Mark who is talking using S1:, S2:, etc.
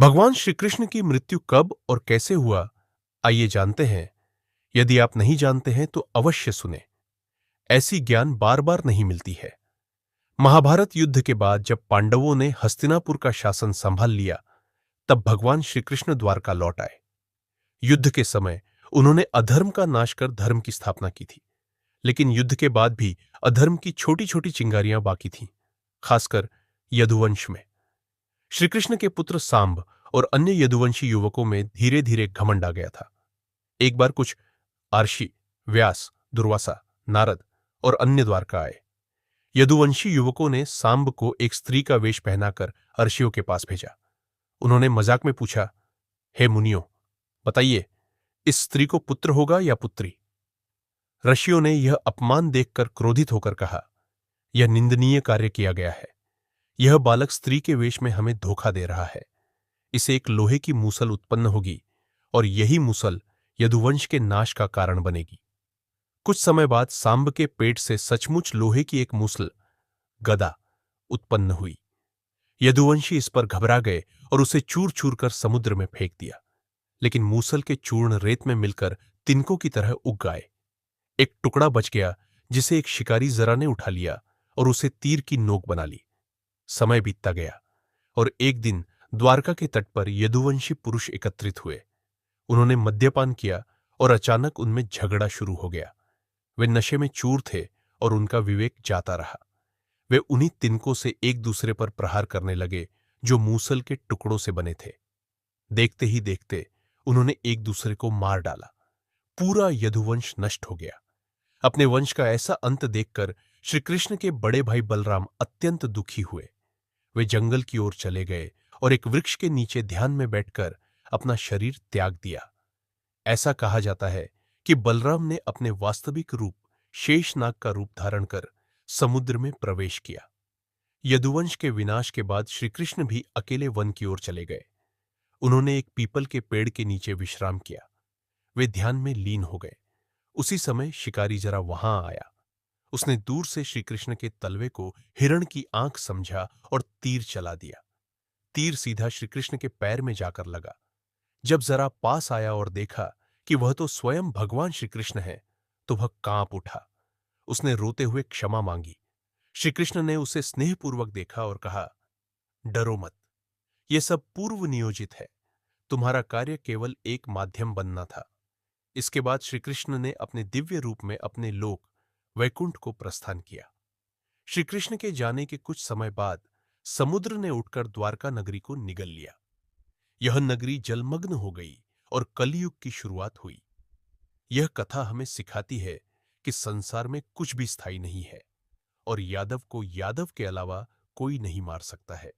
S1: भगवान श्री कृष्ण की मृत्यु कब और कैसे हुआ, आइए जानते हैं। यदि आप नहीं जानते हैं तो अवश्य सुने। ऐसी ज्ञान बार बार नहीं मिलती है। महाभारत युद्ध के बाद जब पांडवों ने हस्तिनापुर का शासन संभाल लिया, तब भगवान श्री कृष्ण द्वारका लौट आए। युद्ध के समय उन्होंने अधर्म का नाश कर धर्म की स्थापना की थी। लेकिन युद्ध के बाद भी अधर्म की छोटी छोटी चिंगारियां बाकी थीं, खासकर यदुवंश में। श्री कृष्ण के पुत्र सांब और अन्य यदुवंशी युवकों में धीरे धीरे घमंड आ गया था। एक बार कुछ आर्षि, व्यास, दुर्वासा, नारद और अन्य द्वारका आए। यदुवंशी युवकों ने सांब को एक स्त्री का वेश पहनाकर अर्षियों के पास भेजा। उन्होंने मजाक में पूछा, हे मुनियों, बताइए, इस स्त्री को पुत्र होगा या पुत्री? ऋषियों ने यह अपमान देखकर क्रोधित होकर कहा, यह निंदनीय कार्य किया गया है। यह बालक स्त्री के वेश में हमें धोखा दे रहा है। इसे एक लोहे की मूसल उत्पन्न होगी और यही मूसल यदुवंश के नाश का कारण बनेगी। कुछ समय बाद सांब के पेट से सचमुच लोहे की एक मूसल, गदा, उत्पन्न हुई। यदुवंशी इस पर घबरा गए और उसे चूर चूर कर समुद्र में फेंक दिया। लेकिन मूसल के चूर्ण रेत में मिलकर तिनकों की तरह उग गए। एक टुकड़ा बच गया, जिसे एक शिकारी जरा ने उठा लिया और उसे तीर की नोक बना ली। समय बीतता गया और एक दिन द्वारका के तट पर यदुवंशी पुरुष एकत्रित हुए। उन्होंने मद्यपान किया और अचानक उनमें झगड़ा शुरू हो गया। वे नशे में चूर थे और उनका विवेक जाता रहा। वे उन्हीं तिनकों से एक दूसरे पर प्रहार करने लगे जो मूसल के टुकड़ों से बने थे। देखते ही देखते उन्होंने एक दूसरे को मार डाला। पूरा यदुवंश नष्ट हो गया। अपने वंश का ऐसा अंत देखकर श्री कृष्ण के बड़े भाई बलराम अत्यंत दुखी हुए। वे जंगल की ओर चले गए और एक वृक्ष के नीचे ध्यान में बैठकर अपना शरीर त्याग दिया। ऐसा कहा जाता है कि बलराम ने अपने वास्तविक रूप शेषनाग का रूप धारण कर समुद्र में प्रवेश किया। यदुवंश के विनाश के बाद श्री कृष्ण भी अकेले वन की ओर चले गए। उन्होंने एक पीपल के पेड़ के नीचे विश्राम किया। वे ध्यान में लीन हो गए। उसी समय शिकारी जरा वहां आया। उसने दूर से श्री कृष्ण के तलवे को हिरण की आंख समझा और तीर चला दिया। तीर सीधा श्री कृष्ण के पैर में जाकर लगा। जब जरा पास आया और देखा कि वह तो स्वयं भगवान श्री कृष्ण है, तो वह कांप उठा। उसने रोते हुए क्षमा मांगी। श्री कृष्ण ने उसे स्नेहपूर्वक देखा और कहा, डरो मत, यह सब पूर्व नियोजित है। तुम्हारा कार्य केवल एक माध्यम बनना था। इसके बाद श्री कृष्ण ने अपने दिव्य रूप में अपने लोक वैकुंठ को प्रस्थान किया। श्री कृष्ण के जाने के कुछ समय बाद समुद्र ने उठकर द्वारका नगरी को निगल लिया। यह नगरी जलमग्न हो गई और कलयुग की शुरुआत हुई। यह कथा हमें सिखाती है कि संसार में कुछ भी स्थायी नहीं है और यादव को यादव के अलावा कोई नहीं मार सकता है।